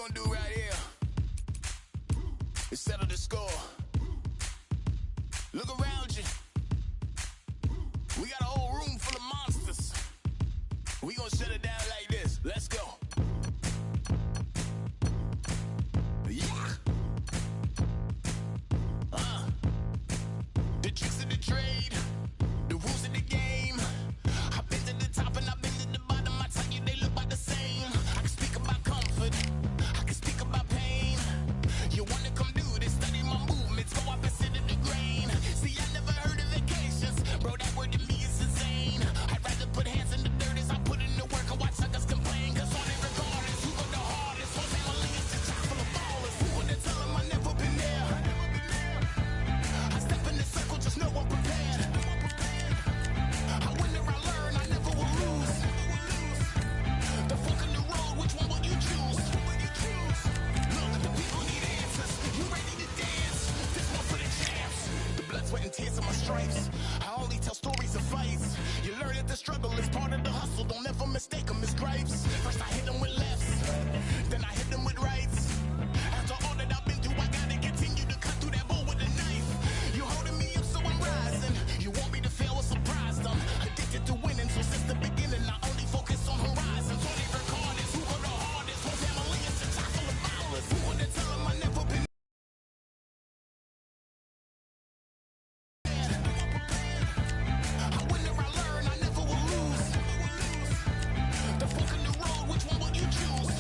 gonna do right here is settle the score. Look around you. We got a whole room full of monsters. We gonna shut it down like this. Let's go. Yeah. The tricks of the trade, the rules of the game. I've been to the top and I've been to the bottom. I tell you they look about the same. I can speak about comfort, I can speak about pain. You wanna come do this, study my movements, go opposite of the grain. See, I never heard of vacations, bro, that word to me is insane. I'd rather put hands in the dirt as I put in the work and watch suckers complain. Cause on it regardless, who go the hardest? Whole family is just chock full of ballers. Who would tell them I never been there? I step in the circle, just know I'm prepared. I win or I learn, I never will lose. The fork in the road, which one will you choose? Look, the people need answers. You ready to dance? This one for the champs. The blood, sweat, and tears of my stripes. I only tell stories of fights. You learn that the struggle is part of the hustle. Don't ever mistake them as gripes. First I hit them with lefts, then I hit them with rights. After all that I've been through, I gotta continue to cut through that bull with a knife. You holding me up, so I'm rising. You want me to fail or surprised? I'm addicted to winning, so since the beginning I only focus on horizons. Only recorders, who go the hardest? Whole family is a chock full of ballers. Who would tell them I never been? I win or I learn, I never will lose. The fork in the road, which one will you choose?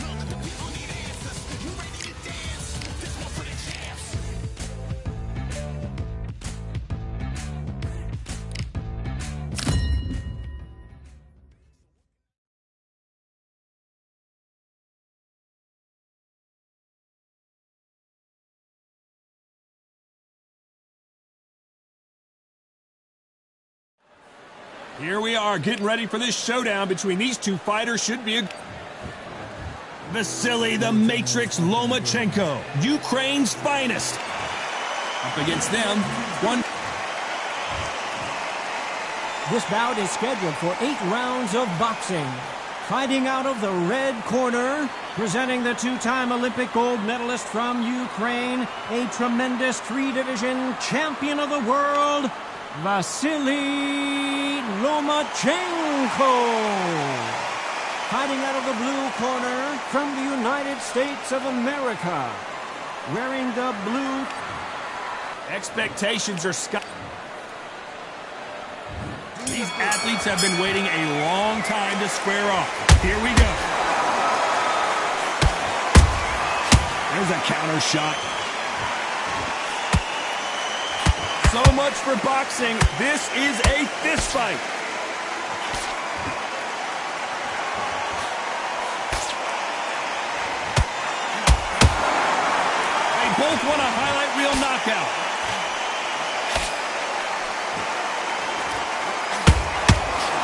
Look, the people need answers. You ready to dance? This one for the champs. Here we are, getting ready for this showdown between these two fighters. Should be a... Vasily the Matrix Lomachenko, Ukraine's finest. Up against them, one... This bout is scheduled for 8 rounds of boxing. Fighting out of the red corner, presenting the 2-time Olympic gold medalist from Ukraine, a tremendous 3-division champion of the world, Vasily Lomachenko. Fighting out of the blue corner from the United States of America, wearing the blue... Expectations are sky. These athletes have been waiting a long time to square off. Here we go. There's a counter shot. So much for boxing. This is a fist fight. They both want a highlight reel knockout.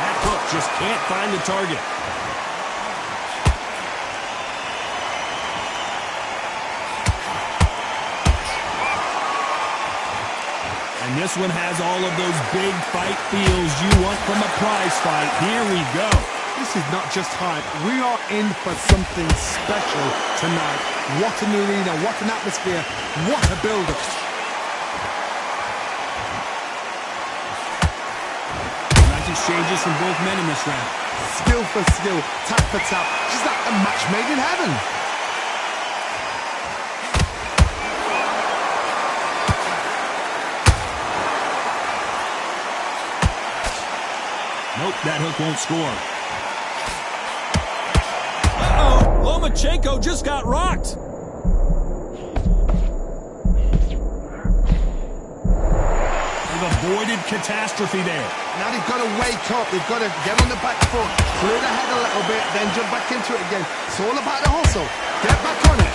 That hook just can't find the target. And this one has all of those big fight feels you want from a prize fight. Here we go. This is not just hype. We are in for something special tonight. What an arena, what an atmosphere, what a build-up. Nice exchanges from both men in this round. Skill for skill, tap for tap. Just like a match made in heaven. Nope, that hook won't score. Uh-oh, Lomachenko just got rocked. They've avoided catastrophe there. Now they've got to wake up. They've got to get on the back foot, clear the head a little bit, then jump back into it again. It's all about the hustle. Get back on it.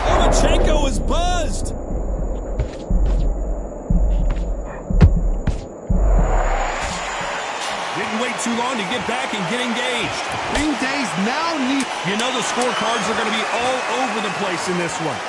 Lomachenko is buzzed. Didn't wait too long to get back and get engaged. Green Days now need... You know the scorecards are going to be all over the place in this one.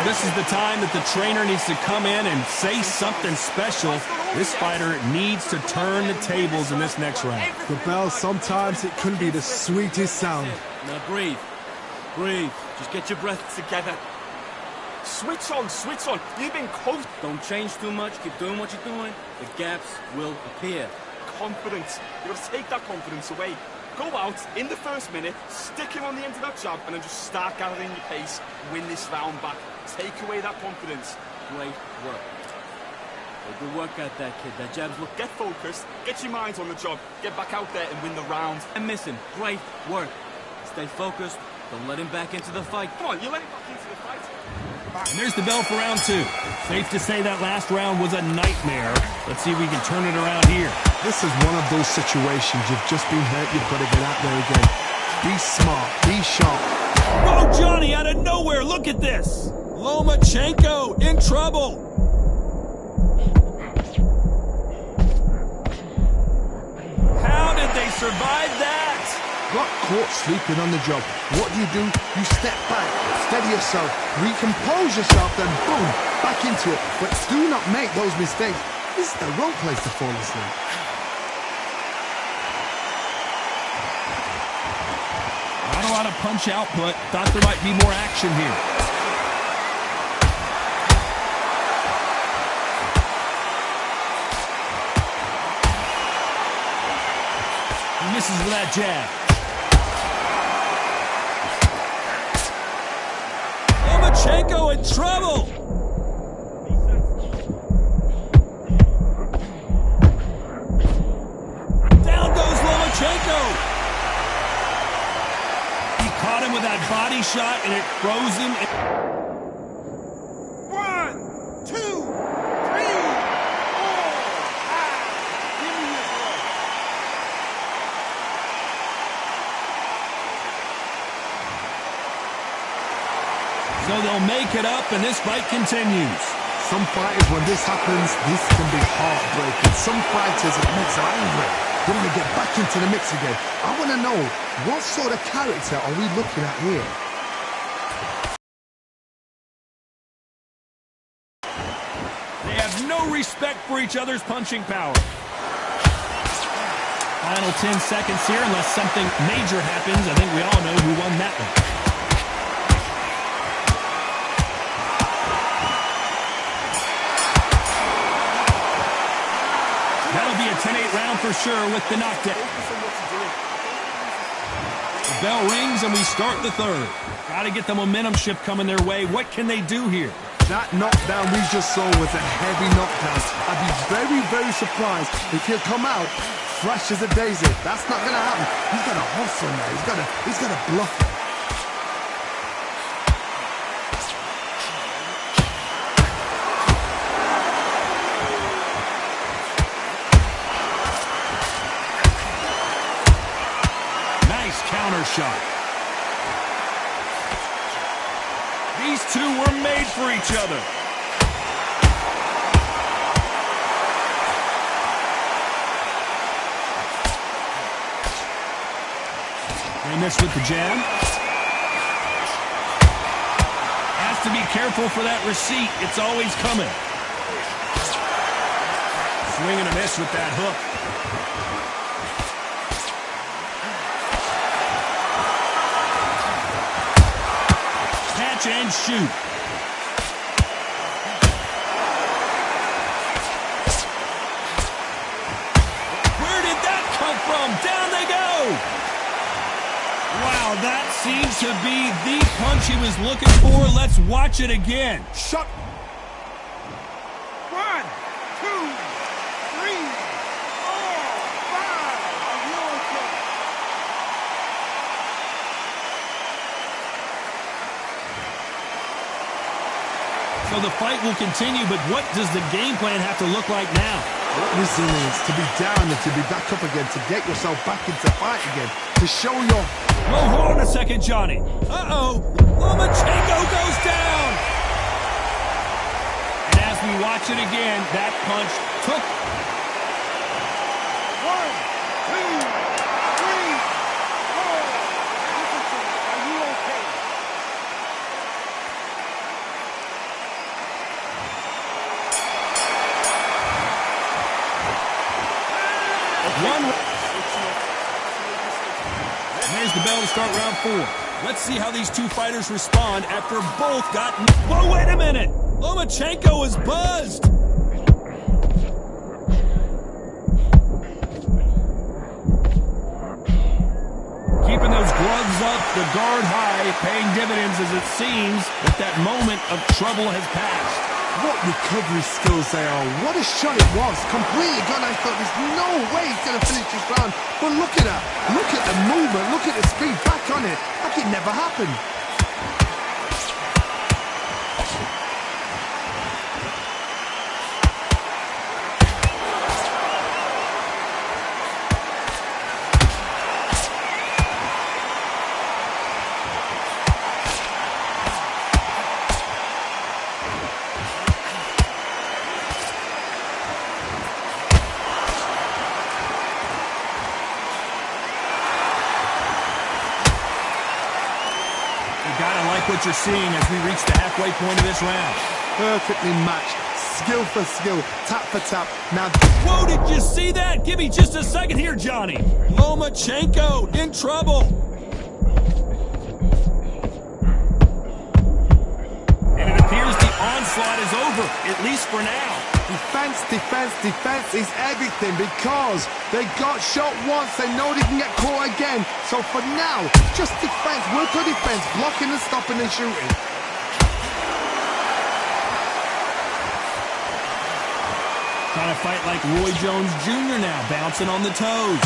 This is the time that the trainer needs to come in and say something special. This fighter needs to turn the tables in this next round. The bell, sometimes it can be the sweetest sound. Now breathe. Breathe. Just get your breath together. Switch on, switch on. You've been coached. Don't change too much. Keep doing what you're doing. The gaps will appear. Confidence. You've got to take that confidence away. Go out in the first minute, stick him on the end of that jab, and then just start gathering your pace. Win this round back. Take away that confidence. Great work. Good work out that kid. That jab's look. Get focused. Get your mind on the job. Get back out there and win the round. And miss him. Great work. Stay focused. Don't let him back into the fight. Come on, you let him back into the fight. And there's the bell for round 2. Safe to say that last round was a nightmare. Let's see if we can turn it around here. This is one of those situations. You've just been hurt. You've got to get out there again. Be smart. Be sharp. Oh, Johnny, out of nowhere. Look at this. Lomachenko in trouble. How did they survive that? Got caught sleeping on the job. What do? You step back, steady yourself, recompose yourself, then boom, back into it. But do not make those mistakes. This is the wrong place to fall asleep. Not a lot of punch output. Thought there might be more action here. He misses with that jab. Lomachenko in trouble. Down goes Lomachenko. He caught him with that body shot, and it froze him. 1, 2, 3, 4, 5. Give me your ball. So they'll make it up, and this fight continues. Some fighters, when this happens, this can be heartbreaking. Some fighters, it makes them angry. They want to get back into the mix again. I want to know, what sort of character are we looking at here? They have no respect for each other's punching power. Final 10 seconds here, unless something major happens. I think we all know who won that one. That'll be a 10-8 round for sure with the knockdown. The bell rings and we start the third. Got to get the momentum shift coming their way. What can they do here? That knockdown we just saw was a heavy knockdown. I'd be very, very surprised if he'll come out fresh as a daisy. That's not going to happen. He's got to hustle now. He's got to bluff it. Counter shot. These two were made for each other. They miss with the jab. Has to be careful for that receipt. It's always coming. Swing and a miss with that hook. And shoot. Where did that come from? Down they go. Wow, that seems to be the punch he was looking for. Let's watch it again. Shot. 1, 2, 3, 4, 5. Are you okay? So the fight will continue, but what does the game plan have to look like now? Resilience, to be down and to be back up again, to get yourself back into fight again, to show your... Well, hold on a second, Johnny. Uh-oh. Lomachenko goes down. And as we watch it again, that punch took... 1, 2, 3, 4. Listen to me. Are you okay? And there's the bell to start round 4. Let's see how these two fighters respond after both got... Whoa, wait a minute! Lomachenko is buzzed! Keeping those gloves up, the guard high, paying dividends as it seems that that moment of trouble has passed. What recovery skills they are. What a shot it was. Completely gone. I thought there's no way he's going to finish this round. But look at that. Look at the movement. Look at the speed. Back on it. Like it never happened. Gotta like what you're seeing as we reach the halfway point of this round. Perfectly matched. Skill for skill. Tap for tap. Now... Whoa, did you see that? Give me just a second here, Johnny. Lomachenko in trouble. And it appears the onslaught is over, at least for now. Defense, defense, defense is everything because they got shot once. They know they can get caught again. So for now, just defense, work on defense, blocking and stopping and shooting. Trying to fight like Roy Jones Jr. now, bouncing on the toes.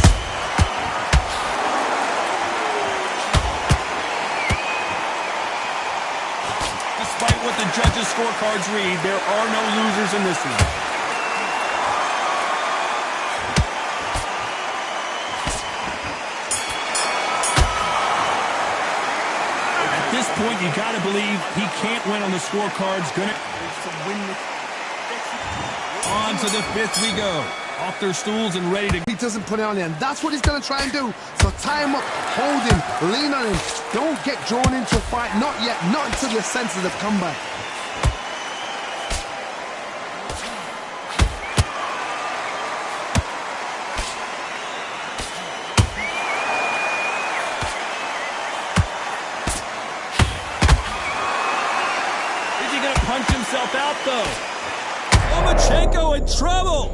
Despite what the judges' scorecards read, there are no losers in this one. At this point, you gotta believe he can't win on the scorecards. On to the 5th we go. Off their stools and ready to... He doesn't put it on him. That's what he's going to try and do. So tie him up, hold him, lean on him. Don't get drawn into a fight. Not yet. Not until your senses have come back. Is he going to punch himself out, though? Lomachenko in trouble!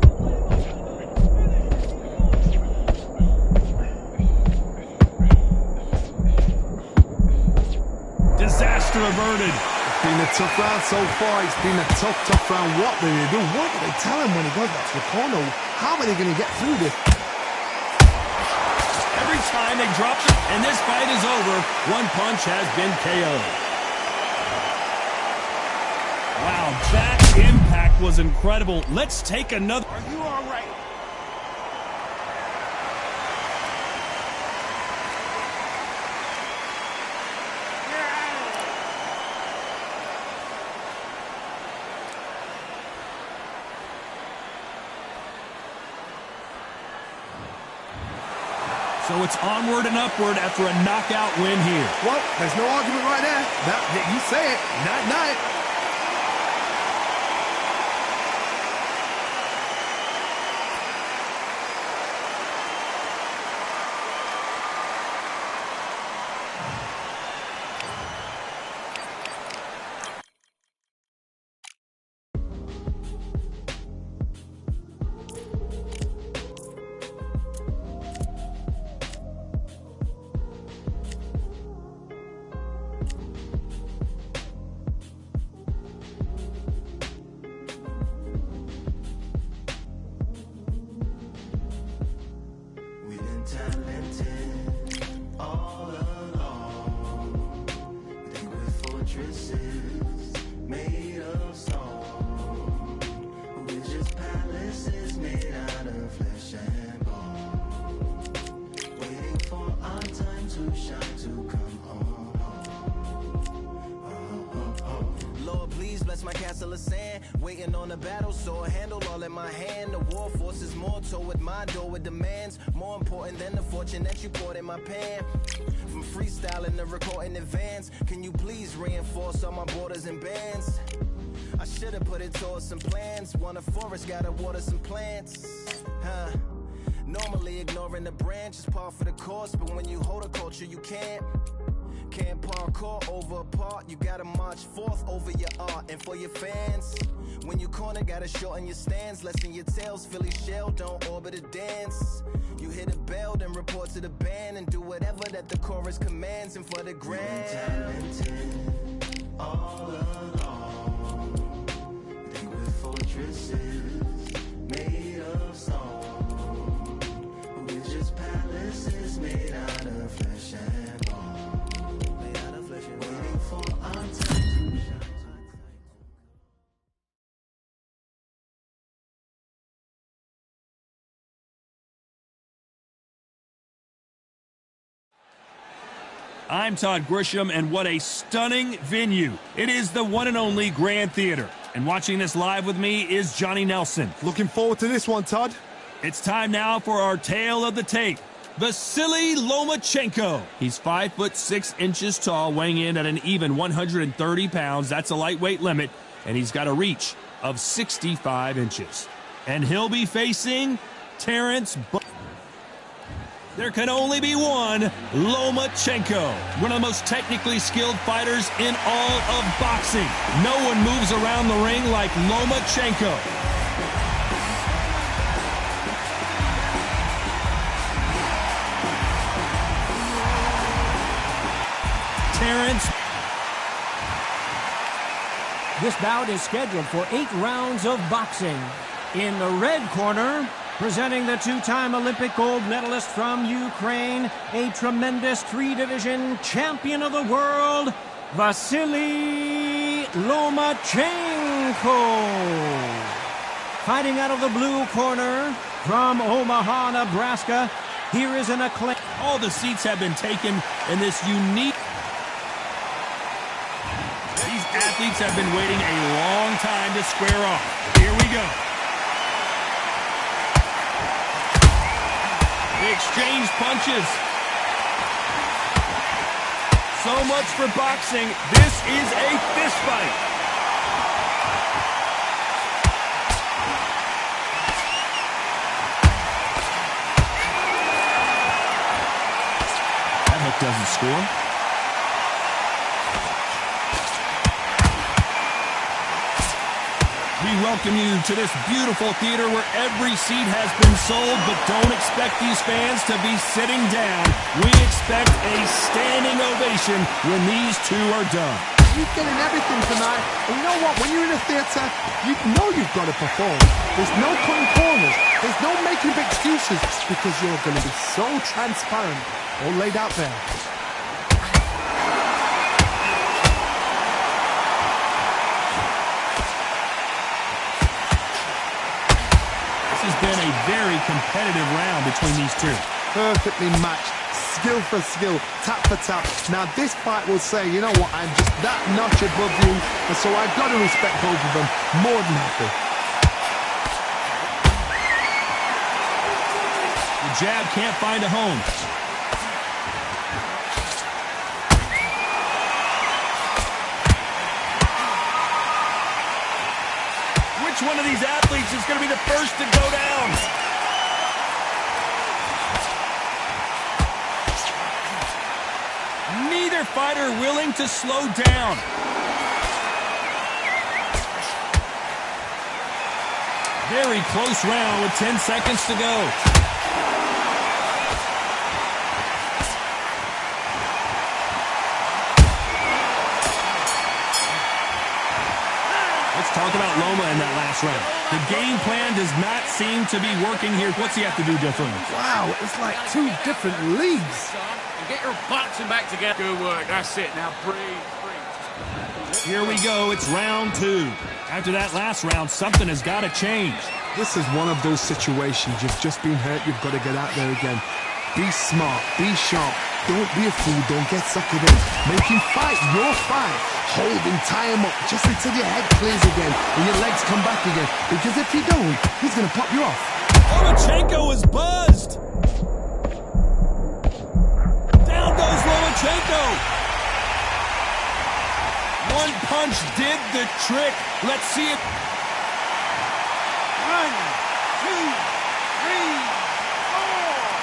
Disaster averted. It's been a tough round so far. It's been a tough round. What do they do? What do they tell him when he goes back to the corner? How are they going to get through this? Every time they drop it, and this fight is over, one punch has been KO'd. Wow, that impact was incredible. Let's take another... Are you all right? So it's onward and upward after a knockout win here. Well, there's no argument right there. You say it. Night-night. Talented all along. Think we're fortresses made of stone. We're just palaces made out of flesh and bone. Waiting for our time to shine, to come home. Lord, please bless my castle of sand. Waiting on the battle sword, handle all in my hand. The war force is more toward my door with demands. More important than the fortune that you poured in my pan. From freestyling to recording advance, can you please reinforce all my borders and bands? I should've put it towards some plans. Want a forest, gotta water some plants. Normally ignoring the brand, just par for the course. But when you hold a culture, you can't parkour over a part. You gotta march forth over your art. And for your fans, when you corner, gotta shorten your stance. Lessen your tails, Philly shell, don't orbit a dance. You hit a bell, then report to the band and do whatever that the chorus commands. And for the grand, talented all along. Think we're fortresses made of stone. We're just palaces made out of flesh and bone. Made out of flesh and bone. Waiting for our time to shine. I'm Todd Grisham, and what a stunning venue. It is the one and only Grand Theater. And watching this live with me is Johnny Nelson. Looking forward to this one, Todd. It's time now for our tale of the tape. Vasily Lomachenko. He's 5'6" tall, weighing in at an even 130 pounds. That's a lightweight limit, and he's got a reach of 65 inches. And he'll be facing Terrence There can only be one, Lomachenko, one of the most technically skilled fighters in all of boxing. No one moves around the ring like Lomachenko. Terrence. This bout is scheduled for 8 rounds of boxing. In the red corner, presenting the 2-time Olympic gold medalist from Ukraine, a tremendous 3-division champion of the world, Vasily Lomachenko. Fighting out of the blue corner from Omaha, Nebraska, here is an acclaim. All the seats have been taken in this unique. These athletes have been waiting a long time to square off. Here we go. They exchange punches. So much for boxing. This is a fist fight. That hook doesn't score. We welcome you to this beautiful theater where every seat has been sold, but don't expect these fans to be sitting down. We expect a standing ovation when these two are done. You're getting everything tonight. And you know what? When you're in a theater, you know you've got to perform. There's no cutting corners. There's no making up excuses because you're going to be so transparent, all laid out there. This has been a very competitive round between these two. Perfectly matched, skill for skill, tap for tap. Now this fight will say, you know what, I'm just that notch above you, and so I've got to respect both of them more than happy. The jab can't find a home. Which one of these athletes is going to be the first to go down? Neither fighter willing to slow down. Very close round with 10 seconds to go. Talk about Loma in that last round. The game plan does not seem to be working here. What's he have to do differently? Wow, it's like 2 different leagues. And get your boxing back together. Good work. That's it. Now breathe. Here we go. It's round 2. After that last round, something has got to change. This is one of those situations. You've just been hurt. You've got to get out there again. Be smart. Be sharp. Don't be a fool. Don't get suckered in. Make him fight your fight. Hold him, tie him up, just until your head clears again and your legs come back again. Because if you don't, he's going to pop you off. Lomachenko is buzzed. Down goes Lomachenko. One punch did the trick. Let's see it. 1, 2, 3, 4.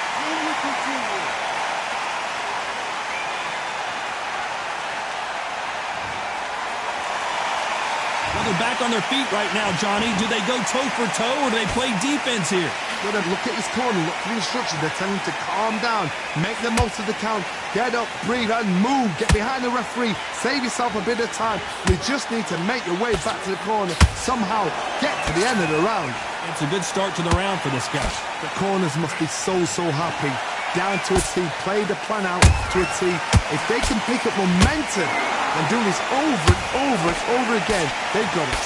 quick on their feet right now, Johnny. Do they go toe for toe or do they play defense here? Well, then look at his corner, look for the instructions. They're telling him to calm down, make the most of the count, get up, breathe, and move. Get behind the referee, save yourself a bit of time. You just need to make your way back to the corner, somehow get to the end of the round. It's a good start to the round for this guy. The corners must be so happy. Down to a T, play the plan out to a T. If they can pick up momentum and do this over and over and over again, they've got it.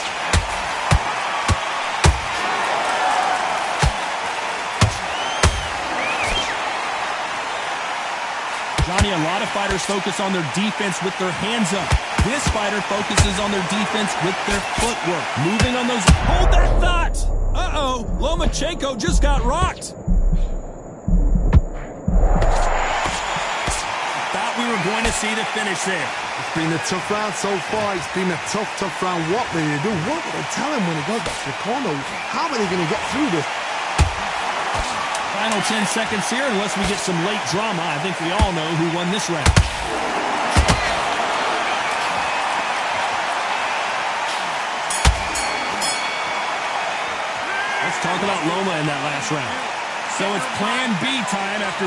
Johnny, a lot of fighters focus on their defense with their hands up. This fighter focuses on their defense with their footwork. Moving on those... Hold that thought! Uh-oh, Lomachenko just got rocked. Thought we were going to see the finish there. It's been a tough round so far. It's been a tough round. What will they do? What will they tell him when he goes back to the corner? How are they going to get through this? Final 10 seconds here, unless we get some late drama. I think we all know who won this round. Let's talk about Loma in that last round. So it's plan B time after...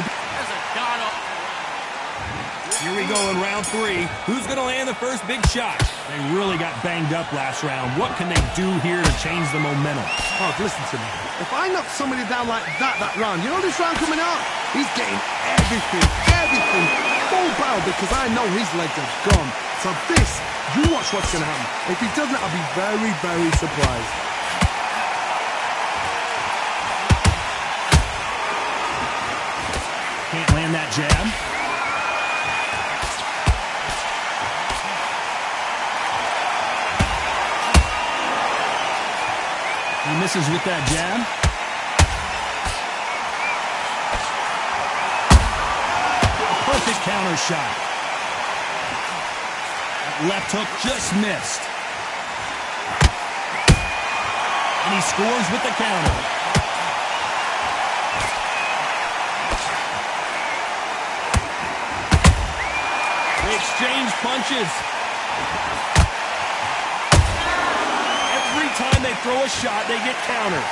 Here we go in round 3. Who's going to land the first big shot? They really got banged up last round. What can they do here to change the momentum? Oh, listen to me. If I knock somebody down like that round, you know this round coming out? He's getting everything, full barrel, because I know his legs are gone. So this, you watch what's going to happen. If he doesn't, I'll be very surprised. Can't land that jab. He misses with that jab. Perfect counter shot. That left hook just missed. And he scores with the counter. They exchange punches. Every time they throw a shot, they get countered.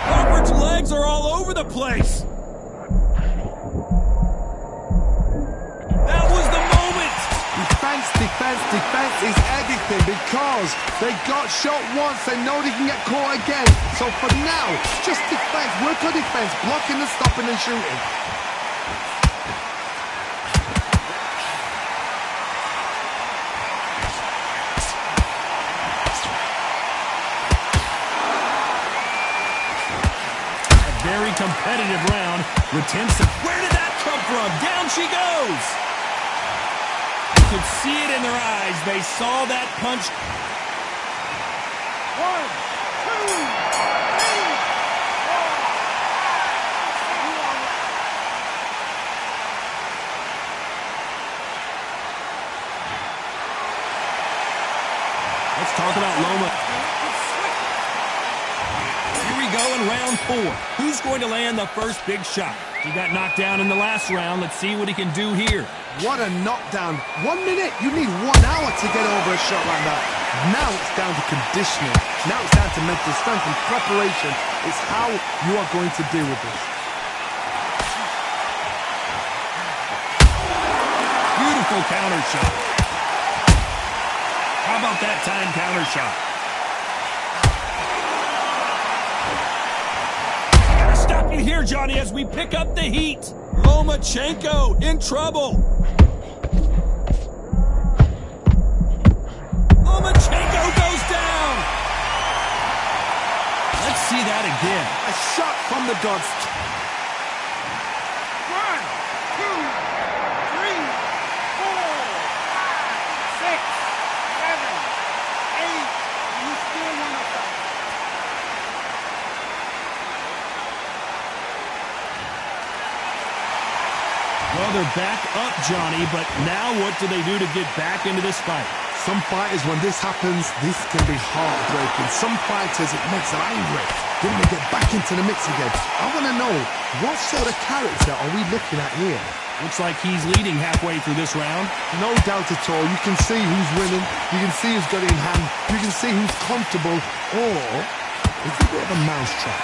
Crawford's legs are all over the place. That was the moment. Defense is everything, because they got shot once, they know they can get caught again. So for now, just defense, work on defense, blocking and stopping and shooting. A very competitive round. Retensa. Where did that come from? Down she goes. You could see it in their eyes. They saw that punch. 1, 2, 3, 4. Let's talk about Loma. Here we go in round 4. Who's going to land the first big shot? He got knocked down in the last round. Let's see what he can do here. What a knockdown. 1 minute, you need 1 hour to get over a shot like that. Now it's down to conditioning. Now it's down to mental strength and preparation. It's how you are going to deal with this. Beautiful counter shot. How about that time counter shot? Gotta stop you here, Johnny, as we pick up the heat. Lomachenko in trouble. Lomachenko goes down. Let's see that again. A shot from the gods. 1, 2, 3, 4, 5, 6, 7, 8. You still want to fight. Well, they're back up, Johnny, but now what do they do to get back into this fight? Some fighters, when this happens, this can be heartbreaking. Some fighters, it makes them angry. Then they get back into the mix again. I want to know, what sort of character are we looking at here? Looks like he's leading halfway through this round. No doubt at all. You can see who's winning. You can see who's got it in hand. You can see who's comfortable. Or it's a bit of a mousetrap.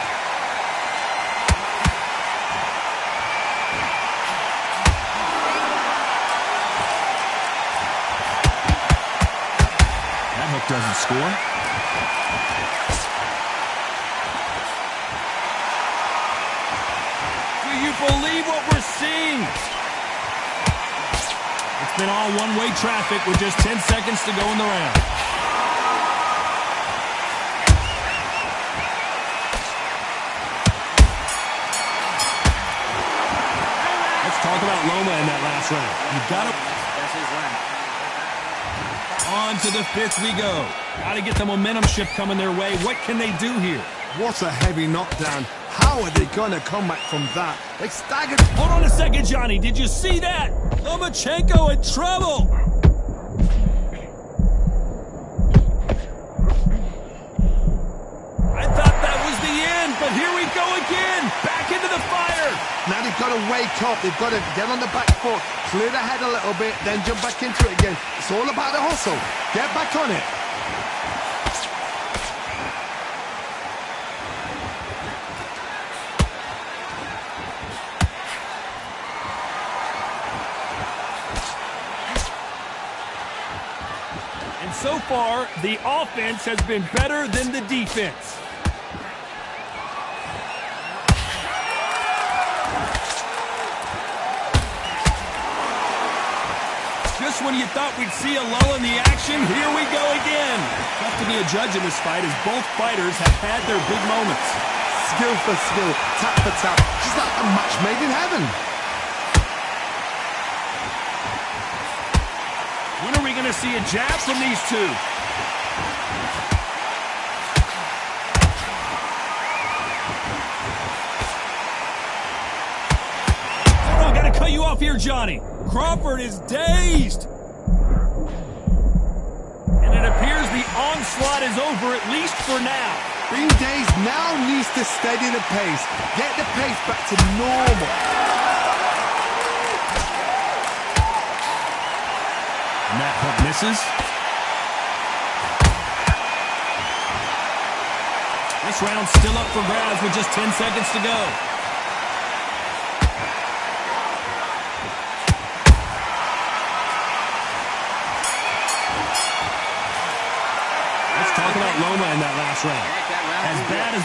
That hook doesn't score. Do you believe what we're seeing? It's been all one-way traffic with just 10 seconds to go in the round. Let's talk about Loma in that last round. You've got to... That's his round. On to the fifth we go. Got to get the momentum shift coming their way. What can they do here? What a heavy knockdown. How are they going to come back from that? They staggered. Hold on a second, Johnny. Did you see that? Lomachenko in trouble. I thought that was the end, but here we go again. Back into the fire. Now they've got to wake up. They've got to get on the back foot, clear the head a little bit, then jump back into it again. It's all about the hustle. Get back on it. And so far, the offense has been better than the defense. Just when you thought we'd see a lull in the action, here we go again. Tough to be a judge in this fight as both fighters have had their big moments. Skill for skill, tap for tap. Just like a match made in heaven. When are we going to see a jab from these two? Oh, I got to cut you off here, Johnny. Crawford is dazed. And it appears the onslaught is over, at least for now. Being dazed now needs to steady the pace. Get the pace back to normal. And that hook misses. This round's still up for grabs with just 10 seconds to go. Let's talk about Loma in that last round. As bad as...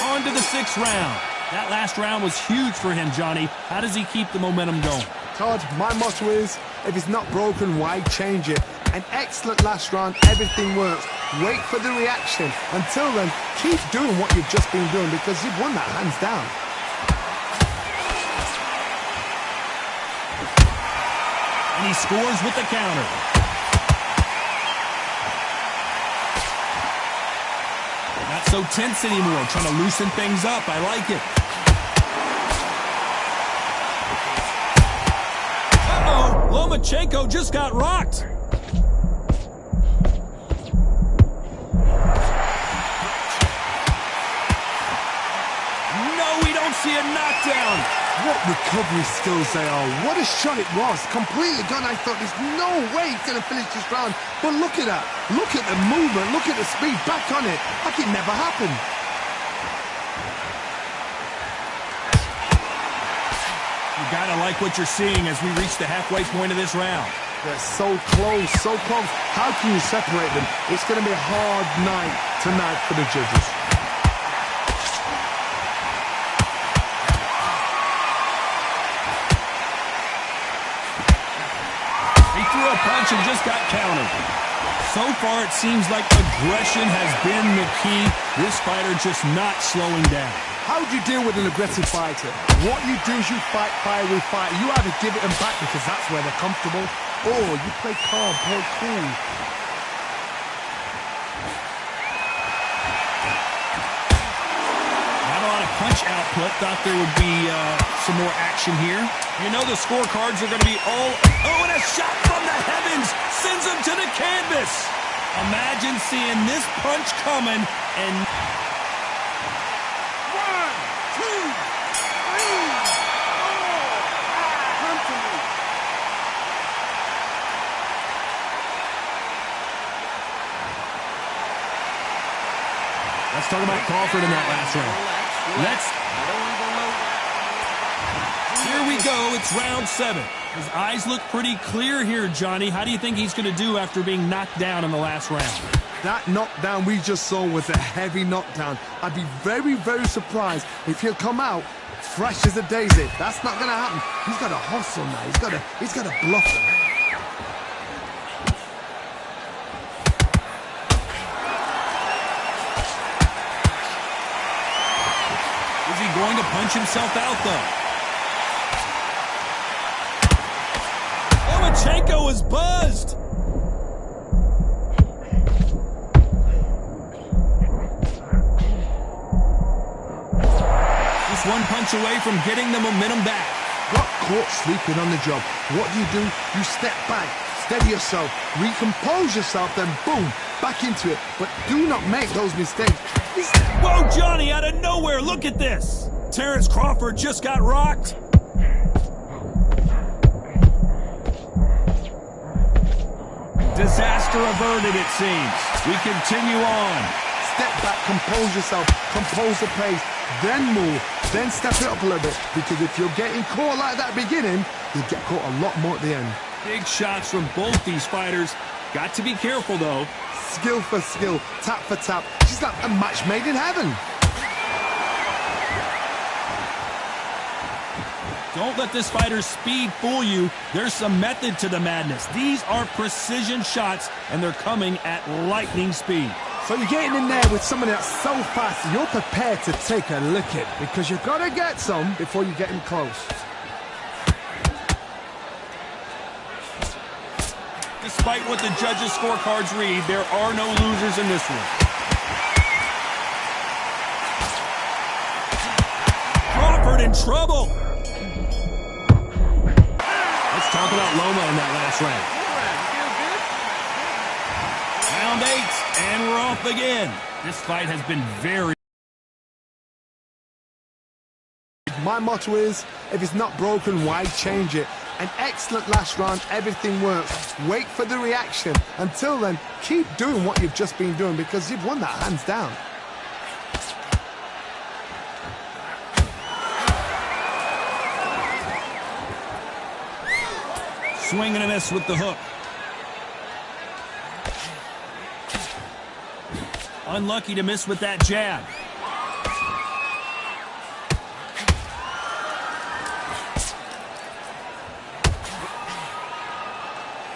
On to the sixth round. That last round was huge for him, Johnny. How does he keep the momentum going? Todd, my motto is, if it's not broken, why change it? An excellent last round, everything works. Wait for the reaction. Until then, keep doing what you've just been doing because you've won that hands down. And he scores with the counter. Not so tense anymore, trying to loosen things up. I like it. Uh-oh, Lomachenko just got rocked. No, we don't see a knockdown. What recovery skills they are. What a shot it was. Completely gone. I thought there's no way he's going to finish this round. But look at that. Look at the movement. Look at the speed. Back on it. Like it never happened. You gotta like what you're seeing as we reach the halfway point of this round. They're so close, so close. How can you separate them? It's going to be a hard night tonight for the judges. Punch and just got countered. So far, it seems like aggression has been the key. This fighter just not slowing down. How do you deal with an aggressive fighter? What you do is you fight fire with fire. You either give it them back because that's where they're comfortable, or you play calm, play cool. Not a lot of punch punch output. Thought there would be some more action here. You know the scorecards are going to be all... Oh, and a shot from the heavens sends him to the canvas. Imagine seeing this punch coming and... 1, 2, 3, 4. Come to me. Let's talk about Crawford in that last round. Here we go. It's round 7. His eyes look pretty clear here, Johnny. How do you think he's going to do after being knocked down in the last round? That knockdown we just saw was a heavy knockdown. I'd be very, very surprised if he'll come out fresh as a daisy. That's not going to happen. He's got to hustle now. He's got to bluff them. Is he going to punch himself out, though? Lomachenko is buzzed. Just one punch away from getting the momentum back. Got caught sleeping on the job. What do? You step back, steady yourself, recompose yourself, then boom, back into it. But do not make those mistakes. Whoa, Johnny, out of nowhere, look at this. Terrence Crawford just got rocked. Disaster averted, it seems. We continue on. Step back, compose yourself, compose the pace, then move, then step it up a little bit. Because if you're getting caught like that beginning, you'll get caught a lot more at the end. Big shots from both these fighters. Got to be careful, though. Skill for skill, tap for tap. She's like a match made in heaven. Don't let this fighter's speed fool you. There's some method to the madness. These are precision shots, and they're coming at lightning speed. So you're getting in there with someone that's so fast, you're prepared to take a licking because you've got to get some before you get in close. Despite what the judges' scorecards read, there are no losers in this one. Crawford in trouble. Let's talk about Loma in that last round. Round 8, and we're off again. This fight has been very... My motto is, if it's not broken, why change it? An excellent last round, everything works. Wait for the reaction. Until then, keep doing what you've just been doing because you've won that hands down. Swing and a miss with the hook. Unlucky to miss with that jab.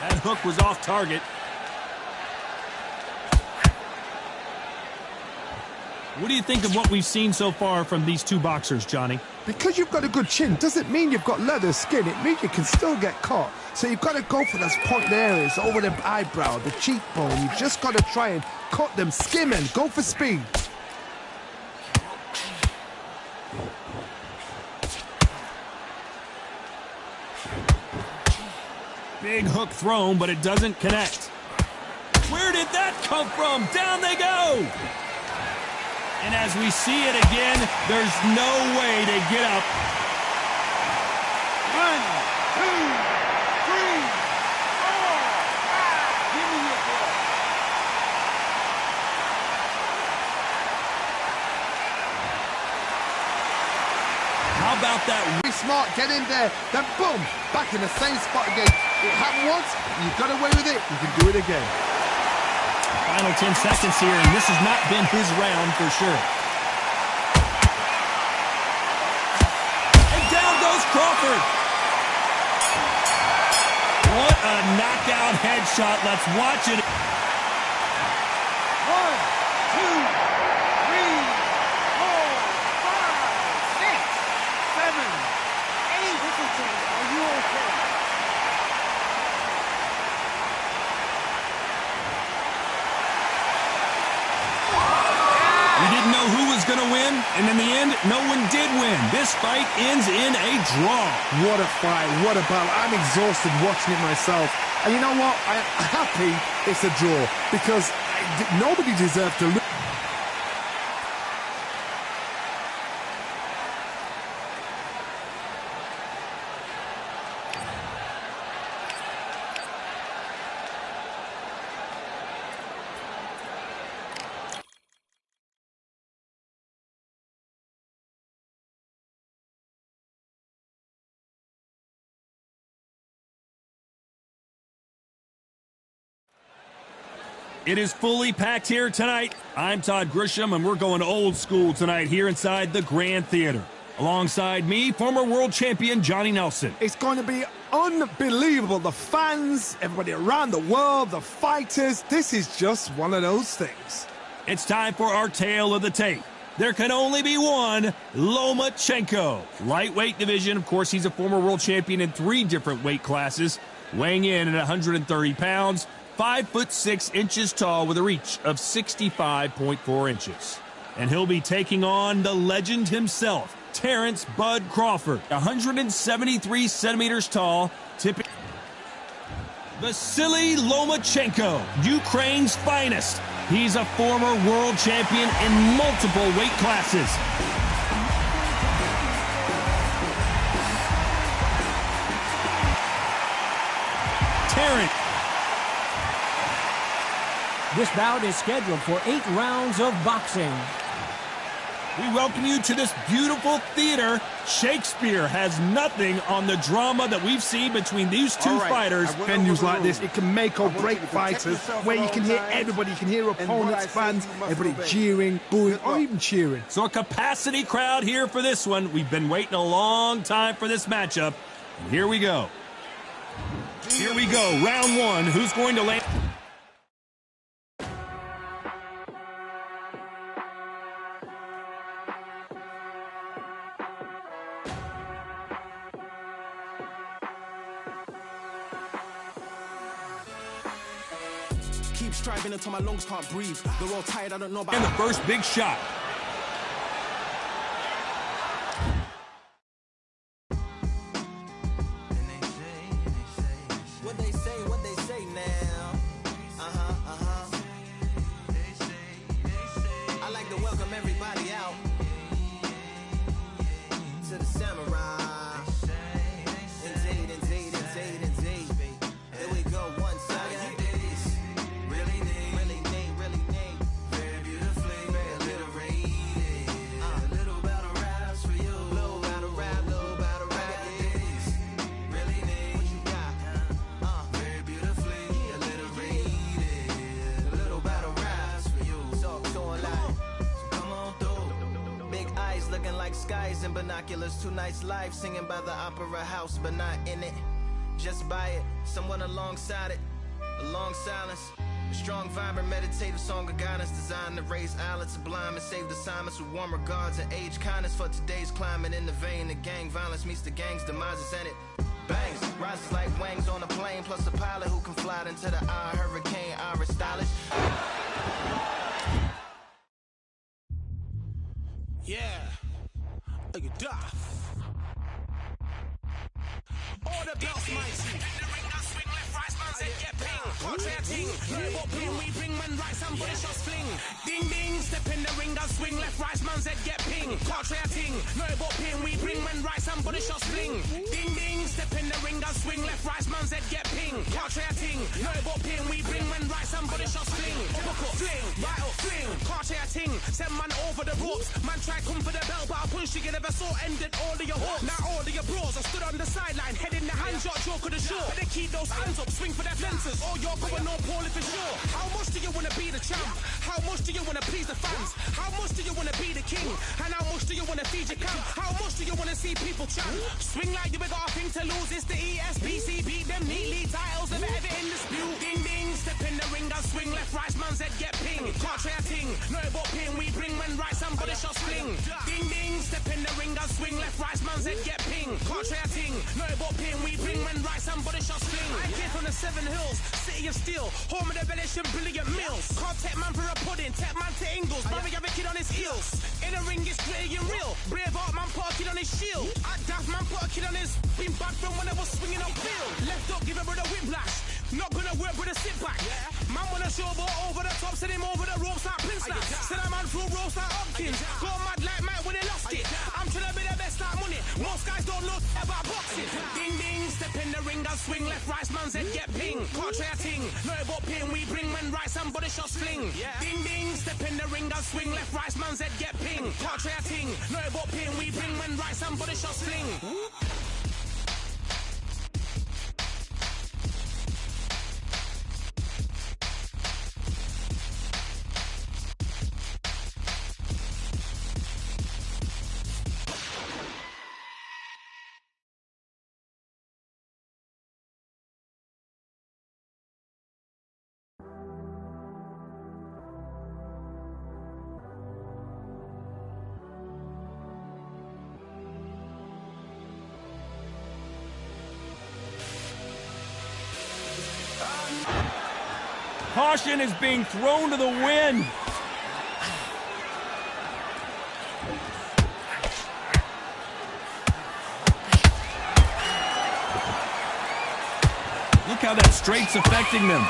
That hook was off target. What do you think of what we've seen so far from these two boxers, Johnny? Because you've got a good chin doesn't mean you've got leather skin. It means you can still get caught. So you've got to go for those pointed areas over the eyebrow, the cheekbone. You've just got to try and cut them, skim and go for speed. Big hook thrown, but it doesn't connect. Where did that come from? Down they go! And as we see it again, there's no way to get up. 1, 2, 3, 4, 5. Give me your ball. How about that? Be smart, get in there, then boom, back in the same spot again. It happened once, you got away with it, you can do it again. Final 10 seconds here, and this has not been his round for sure. And down goes Crawford. What a knockout headshot. Let's watch it. 1, 2, 3, 4, 5, 6, 7, 8. Listen to me. Are you okay? We didn't know who was going to win, And in the end, no one did win. This fight ends in a draw. What a fight, what a battle. I'm exhausted watching it myself. And you know what? I'm happy it's a draw because nobody deserved to lose. It is fully packed here tonight. I'm Todd Grisham, and we're going old school tonight here inside the Grand Theater. Alongside me, former world champion Johnny Nelson. It's going to be unbelievable. The fans, everybody around the world, the fighters. This is just one of those things. It's time for our tale of the tape. There can only be one, Lomachenko. Lightweight division, of course, he's a former world champion in 3 different weight classes. Weighing in at 130 pounds. 5'6" tall with a reach of 65.4 inches. And he'll be taking on the legend himself, Terrence Bud Crawford, 173 centimeters tall, tipping Vasily Lomachenko, Ukraine's finest. He's a former world champion in multiple weight classes. Terrence. This bout is scheduled for 8 rounds of boxing. We welcome you to this beautiful theater. Shakespeare has nothing on the drama that we've seen between these two fighters. Venues like this, it can make or break fighters, where you can hear everybody, you can hear opponents, fans, everybody jeering, booing, or even cheering. So a capacity crowd here for this one. We've been waiting a long time for this matchup. And here we go. Here we go, round 1. Who's going to land? Keep striving until my lungs can't breathe. They're all tired, I don't know about. And the first big shot. What they say now. I like to welcome everybody out to the samurai. Indeed. Here we go, one side. Looking like skies and binoculars. 2 nights live singing by the opera house, but not in it. Just by it, someone alongside it. A long silence, a strong, vibrant, meditative song of guidance designed to raise eyelids sublime and save the assignments with warm regards and age kindness for today's climate. In the vein, the gang violence meets the gang's demises, and it bangs, rises like wings on a plane, plus a pilot who can fly into the eye. Hurricane Iris stylish. Yeah. Look at that. All the belts mighty. Swing left, right, man said get ping. Contrary ting, what ping we bring man right, somebody shots fling. Ding ding, step in the ring, swing left, right, man said get ping. Contrary ting, no what ping we bring man right, somebody shots fling. Ding ding, step in the ring, swing left, right, man said get ping. Contrary ting, no what ping we bring man right, somebody shots fling. Hook up, fling, right up, fling. Contrary ting, send man over the ropes. Man try come for the belt, but I punch you never saw ended all of your hopes. Now all of your bros are stood on the sideline, head in the hand shot, joke of the show. They keep those hands up, swing for their fences. Oh, you're going on poorly for sure. How much do you want to be the champ? How much do you want to please the fans? How much do you want to be the king? And how much do you want to feed your camp? How much do you want to see people chant? Swing like you got a thing to lose. It's the ESPC, beat them neatly. Titles never ever in dispute. Ding ding, step in the ring and swing left, right, man's head get ping. Can't try a ting, no but ping. We bring when right, somebody shot fling. Ding ding, step in the ring and swing left, right, man's head get ping. Can't try a ting, no but ping. We bring when right, somebody shot fling. I came from the 7 hills. city of steel, home of the Venetian brilliant meals. Can't take man for a pudding, take man to Ingles. Man, we have a kid on his heels. In a ring, it's gritty and real. Braveheart man put a kid on his shield. At Daft man put a kid on his. Been bad from when I was swinging on field. Left up, give him with a whiplash. Not gonna work with a sit back. Man wanna showboat over the top, send him over the ropes like Prince Lash. Send a man through ropes like Hopkins. Go mad like Mike when he lost it. I'm trying to be the best like money. Most guys don't know about boxing. Ding ding, step in the ring, I'll swing left, right, man's head get ping. Can't try a ting. Know about pain we bring when right, somebody shots fling. Ding ding, step in the ring, I'll swing left, right, man's head get ping. Can't try a ting. Know about pain we bring when right, somebody shots fling. Caution is being thrown to the wind. Look how that straight's affecting them.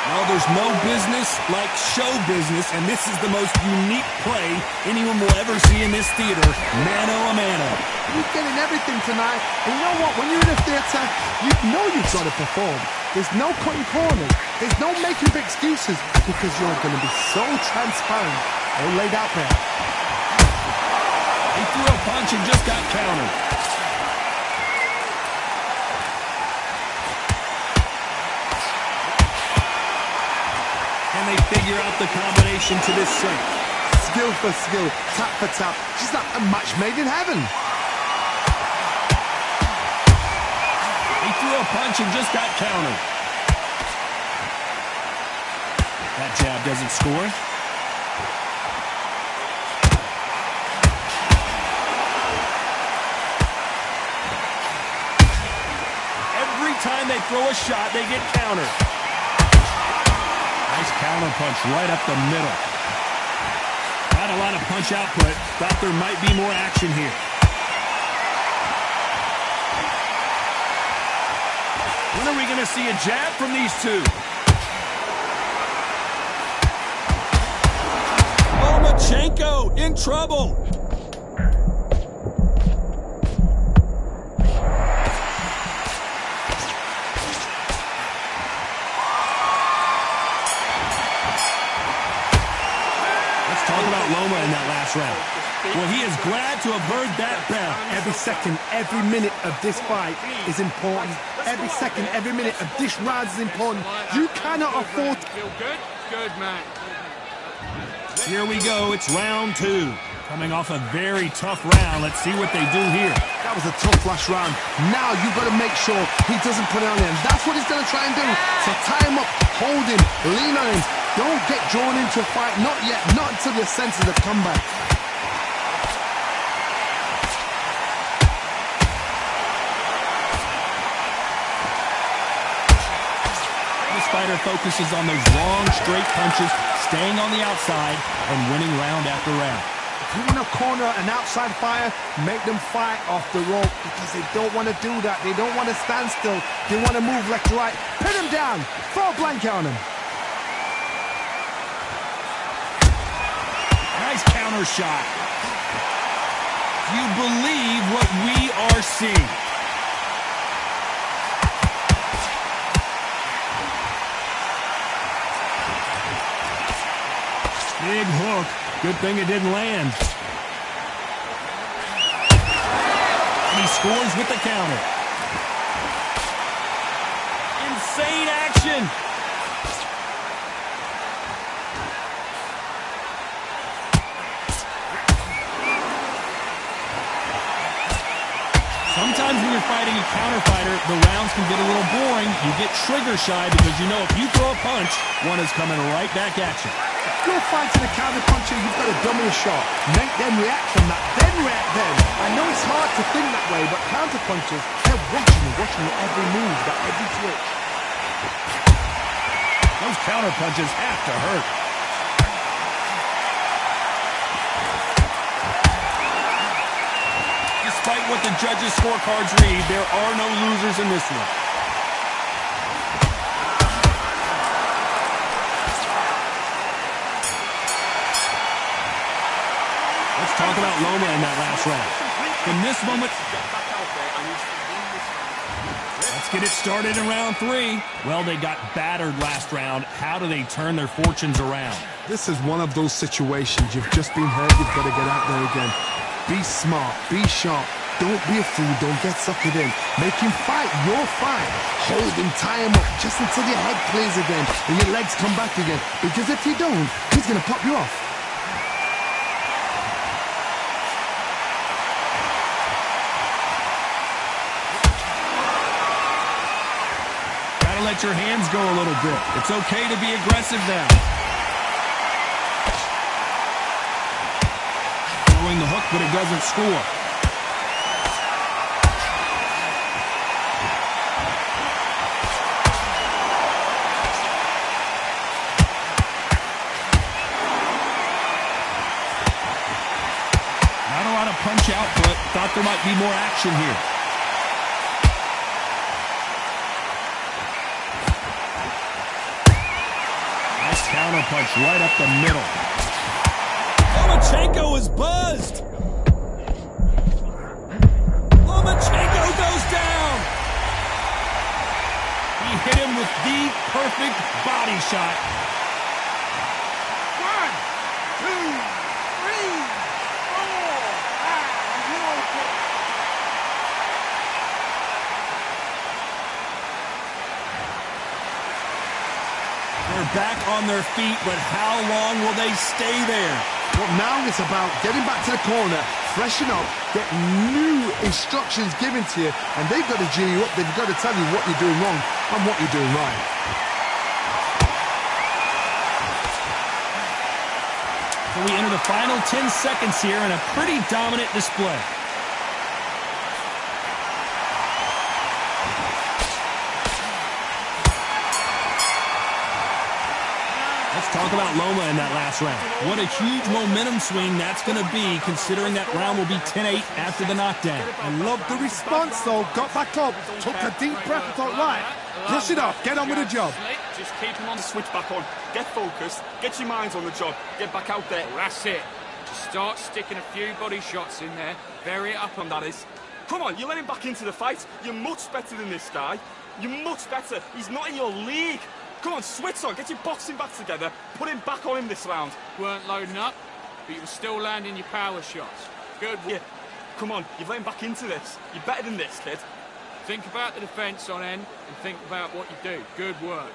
Well, there's no business like show business, and this is the most unique play anyone will ever see in this theater, mano a mano. You're getting everything tonight, and you know what? When you're in a theater, you know you've got to perform. There's no cutting corners. There's no making up excuses, because you're going to be so transparent, all laid out there. He threw a punch and just got countered. And they figure out the combination to this sink. Skill for skill, tap for tap. She's like a match made in heaven. He threw a punch and just got countered. That jab doesn't score. Every time they throw a shot, they get countered. Nice counter punch right up the middle. Not a lot of punch output. Thought there might be more action here. When are we going to see a jab from these two? Lomachenko in trouble. Loma in that last round. Well, he is glad to have earned that bell. Every second, every minute of this fight is important. Every second, every minute of this round is important. You cannot afford to... Feel good? Good, man. Here we go. It's round two. Coming off a very tough round. Let's see what they do here. That was a tough last round. Now you've got to make sure he doesn't put it on him. That's what he's going to try and do. So tie him up, hold him, lean on him. Don't get drawn into a fight. Not yet. Not until your senses have come back. This fighter focuses on those long, straight punches, staying on the outside, and winning round after round. If you want to corner an outside fighter, make them fight off the rope, because they don't want to do that. They don't want to stand still. They want to move left to right. Pin him down. Throw a blanket on him. Nice counter shot. Do you believe what we are seeing? Big hook. Good thing it didn't land. And he scores with the counter. Insane action. Sometimes when you're fighting a counter fighter, the rounds can get a little boring. You get trigger shy because you know if you throw a punch, one is coming right back at you. If you're fighting a counter puncher, you've got to dummy a shot. Make them react from that, then react then. I know it's hard to to think that way, but counter-punchers, they're watching your every move, that every switch. Those counter punches have to hurt. Despite what the judges' scorecards read, there are no losers in this one. Let's talk about Loma in that last round. From this moment, let's get it started in round 3. Well, they got battered last round. How do they turn their fortunes around? This is one of those situations. You've just been hurt. You've got to get out there again. Be smart. Be sharp. Don't be a fool. Don't get suckered in. Make him fight your fight. Hold him, tie him up just until your head clears again and your legs come back again. Because if you don't, he's going to pop you off. Let your hands go a little bit. It's okay to be aggressive now. Throwing the hook, but it doesn't score. Not a lot of punch out, but thought there might be more action here. Counter punch right up the middle. Lomachenko is buzzed. Lomachenko goes down. He hit him with the perfect body shot. 1, 2, 3, 4, 5. They're back on their feet, but how long will they stay there? Well, now it's about getting back to the corner, freshen up, get new instructions given to you, and they've got to G you up. They've got to tell you what you're doing wrong and what you're doing right. So we enter the final 10 seconds here in a pretty dominant display. Talk about Loma in that last round. What a huge momentum swing that's going to be, considering that round will be 10-8 after the knockdown. I love the response, though. Got back up, took a deep breath, thought, right, brush it off, get on with the job. Just keep him on the switch back on. Get focused, get your minds on the job, get back out there. That's it. Just start sticking a few body shots in there. Vary it up on That is. Come on, you let him back into the fight. You're much better than this guy. You're much better. He's not in your league. Come on, switch on, get your boxing back together, put him back on him this round. Weren't loading up, but you were still landing your power shots. Good. Yeah. Come on, you've let him back into this. You're better than this, kid. Think about the defence on end and think about what you do. Good work.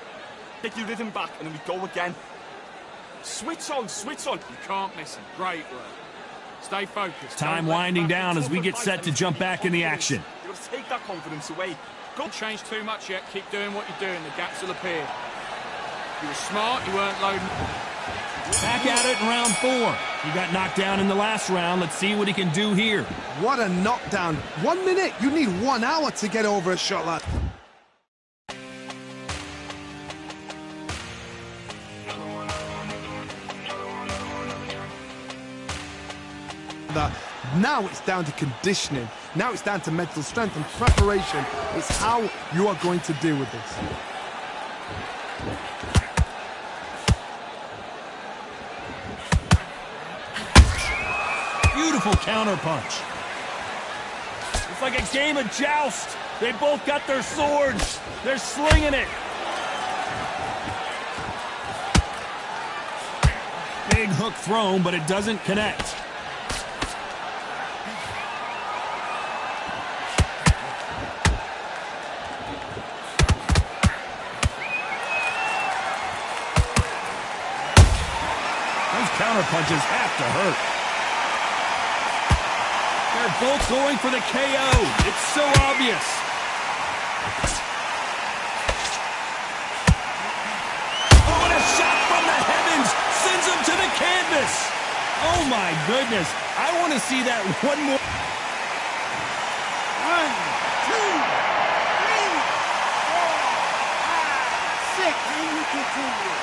Get your rhythm back and then we go again. Switch on, switch on. You can't miss him. Great work. Stay focused. Time winding down as we get set to jump back in the action. You've got to take that confidence away. Don't change too much yet. Keep doing what you're doing. The gaps will appear. You were smart. You weren't loading. Back at it in round 4. He got knocked down in the last round. Let's see what he can do here. What a knockdown. 1 minute. You need 1 hour to get over a shot like that. Now it's down to conditioning. Now it's down to mental strength and preparation. It's how you are going to deal with this. Beautiful counter punch. It's like a game of joust. They both got their swords. They're slinging it. Big hook thrown, but it doesn't connect. Those counter punches have to hurt. They're both going for the KO. It's so obvious. Oh, and a shot from the heavens sends him to the canvas. Oh, my goodness. I want to see that one more. Can you continue?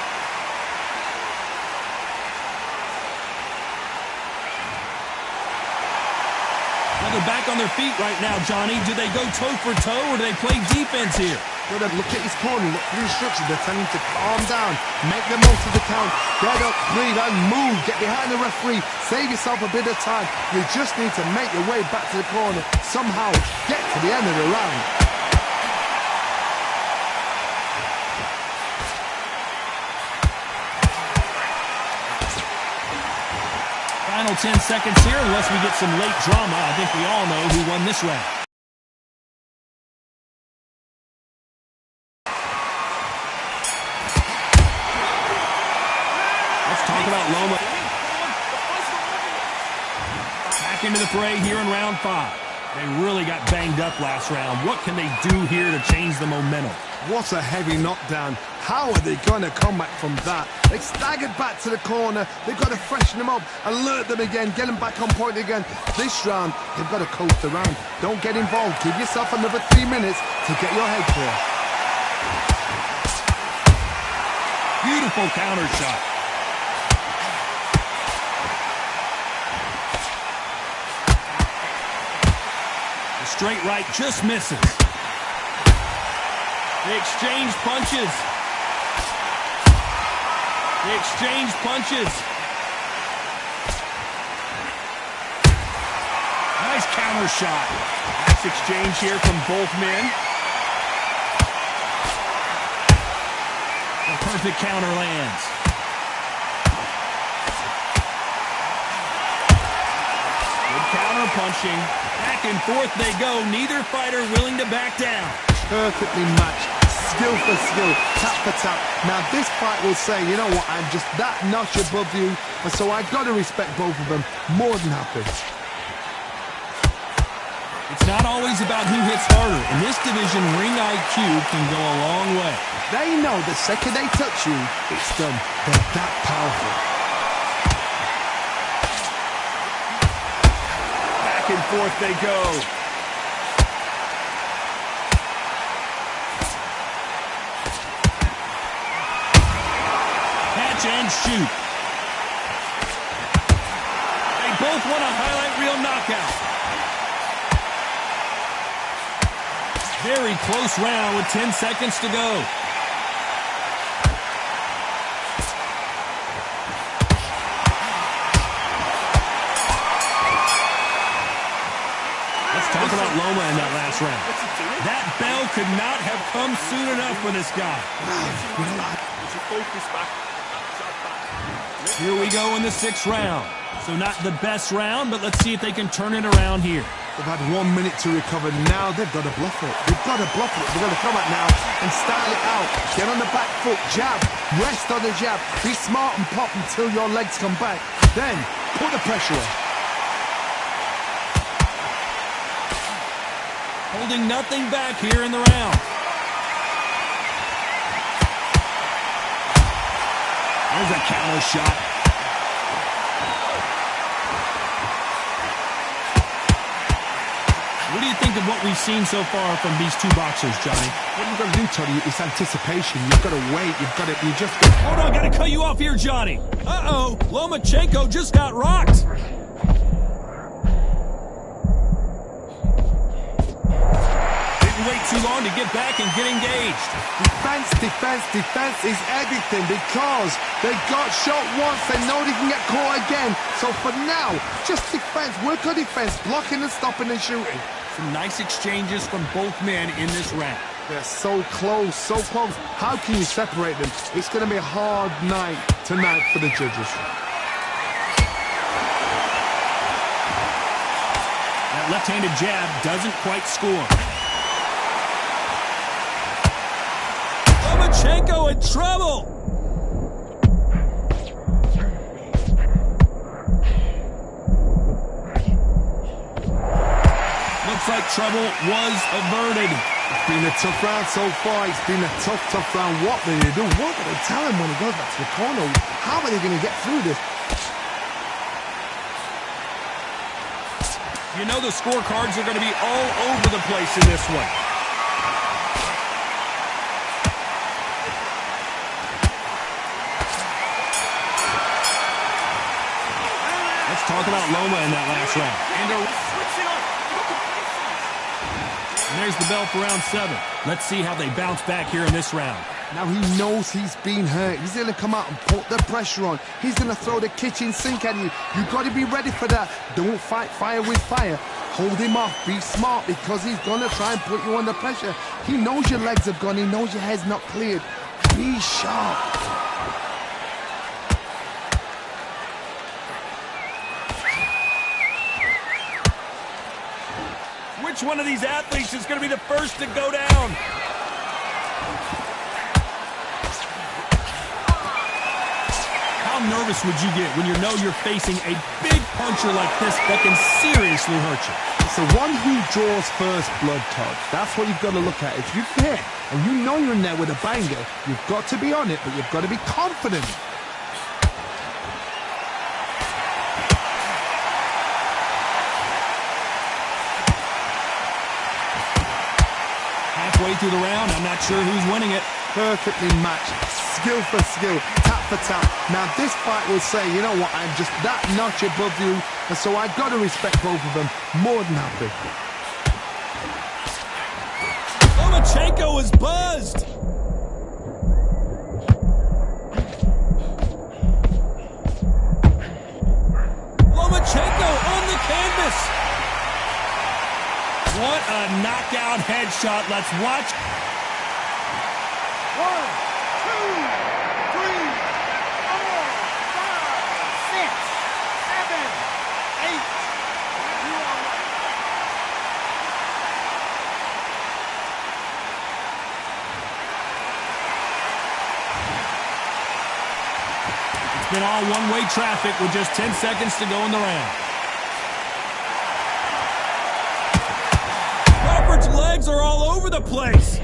Well, they're back on their feet right now, Johnny. Do they go toe for toe or do they play defense here? Well, then look at his corner, look at the instructions. They're telling him to calm down, make the most of the count, get up, breathe, and move. Get behind the referee, save yourself a bit of time. You just need to make your way back to the corner. Somehow, get to the end of the round. Final 10 seconds here, unless we get some late drama. I think we all know who won this round. Let's talk about Loma. Back into the fray here in round 5. They really got banged up last round. What can they do here to change the momentum? What a heavy knockdown. How are they going to come back from that? They staggered back to the corner. They've got to freshen them up, alert them again, get them back on point again. This round, they've got to coast around. Don't get involved. Give yourself another 3 minutes to get your head clear. Beautiful counter shot. The straight right just misses. They exchange punches. They exchange punches. Nice counter shot. Nice exchange here from both men. The perfect counter lands. Good counter punching. Back and forth they go. Neither fighter willing to back down. Perfectly matched. Skill for skill, tap for tap. Now this fight will say, you know what, I'm just that notch above you, and so I've got to respect both of them. More than happy. It's not always about who hits harder. In this division, ring IQ can go a long way. They know the second they touch you, it's done. They're that powerful. Back and forth they go. And shoot. They both want a highlight reel knockout. Very close round with 10 seconds to go. Let's talk about Loma in that last round. That bell could not have come soon enough for this guy. Focus back. Here we go in the 6th round. So not the best round, but let's see if they can turn it around here. They've had 1 minute to recover. Now they've got to bluff it. They've got to bluff it. They've got to come out now and style it out. Get on the back foot, jab, rest on the jab. Be smart and pop until your legs come back. Then put the pressure on. Holding nothing back here in the round. There's a counter shot. What do you think of what we've seen so far from these two boxers, Johnny? What you've got to do, Tony, is anticipation. You've got to wait. You just... Hold on, gotta cut you off here, Johnny. Uh-oh, Lomachenko just got rocked. Didn't wait too long to get back and get engaged. Defense, defense, defense is everything because they got shot once. They know they can get caught again. So for now, just defense. Work on defense, blocking and stopping and shooting. Some nice exchanges from both men in this round. They're so close, so close. How can you separate them? It's going to be a hard night tonight for the judges. That left-handed jab doesn't quite score. Lomachenko in trouble! Looks like trouble was averted. It's been a tough round so far. It's been a tough round. What do they do? What do they tell him when he goes back to the corner? How are they going to get through this? You know the scorecards are going to be all over the place in this one. talk about Loma in that last round. And a Switching on. And there's the bell for round 7. Let's see how they bounce back here in this round. Now he knows he's been hurt. He's going to come out and put the pressure on. He's going to throw the kitchen sink at you. You've got to be ready for that. Don't fight fire with fire. Hold him off. Be smart because he's going to try and put you under pressure. He knows your legs have gone. He knows your head's not cleared. Be sharp. Which one of these athletes is going to be the first to go down? How nervous would you get when you know you're facing a big puncher like this that can seriously hurt you? It's the one who draws first blood, Todd. That's what you've got to look at. If you hit and you know you're in there with a banger, you've got to be on it, but you've got to be confident. Halfway through the round, I'm not sure who's winning it. Perfectly matched, skill for skill, tap for tap. Now this fight will say, you know what, I'm just that notch above you, and so I've got to respect both of them. More than happy. Lomachenko is buzzed. Lomachenko on the canvas. What a knockout headshot. Let's watch. 1, 2, 3, 4, 5, 6, 7, 8. It's been all one-way traffic with just 10 seconds to go in the round. Crawford's legs are all over the place.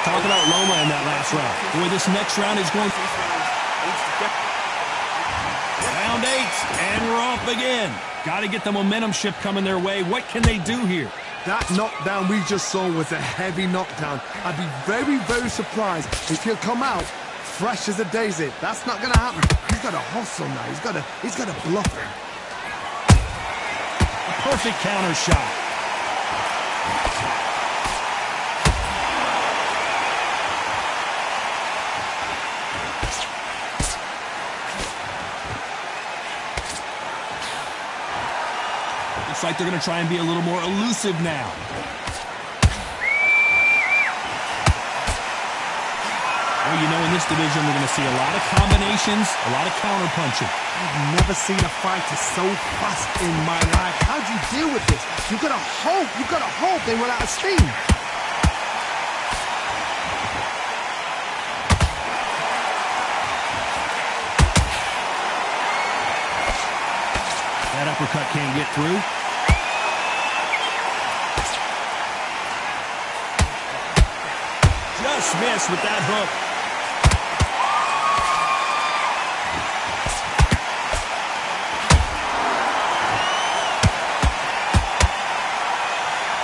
Talk about Loma in that last round. Boy, this next round is going... Round 8, and we're off again. Got to get the momentum shift coming their way. What can they do here? That knockdown we just saw was a heavy knockdown. I'd be very, very surprised if he'll come out fresh as a daisy. That's not going to happen. He's got to hustle now. He's got to bluff him. A perfect counter shot. Looks like they're going to try and be a little more elusive now. Well, you know, in this division, we're going to see a lot of combinations, a lot of counter-punching. I've never seen a fighter so fast in my life. How do you deal with this? You've got to hope they run out of steam. That uppercut can't get through. Just missed with that hook.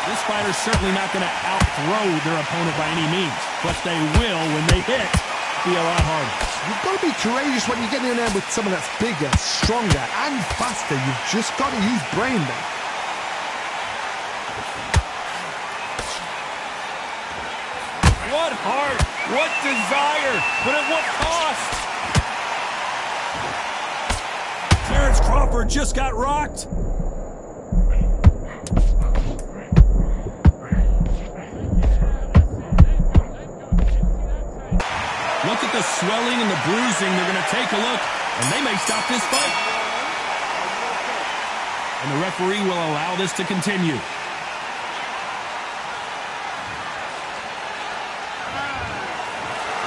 This fighter's certainly not going to outthrow their opponent by any means, but they will, when they hit, be a lot harder. You've got to be courageous when you get in there with someone that's bigger, stronger, and faster. You've just got to use brain there. What heart, what desire, but at what cost? Terrence Crawford just got rocked. Look at the swelling and the bruising. They're going to take a look, and they may stop this fight. And the referee will allow this to continue.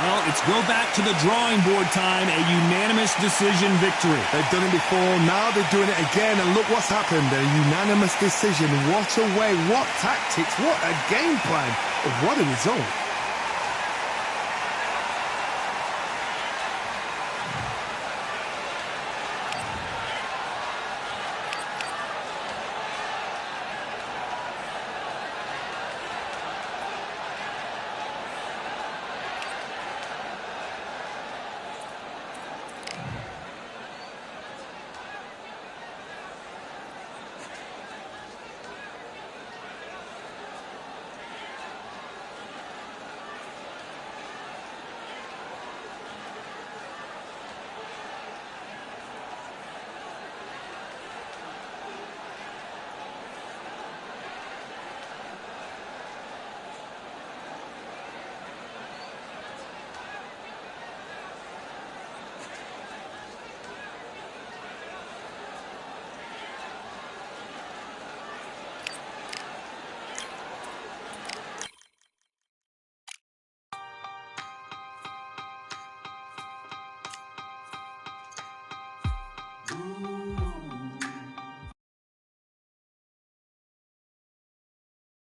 Well, it's go back to the drawing board time, a unanimous decision victory. They've done it before, now they're doing it again, and look what's happened. A unanimous decision. What a way, what tactics, what a game plan. What a result.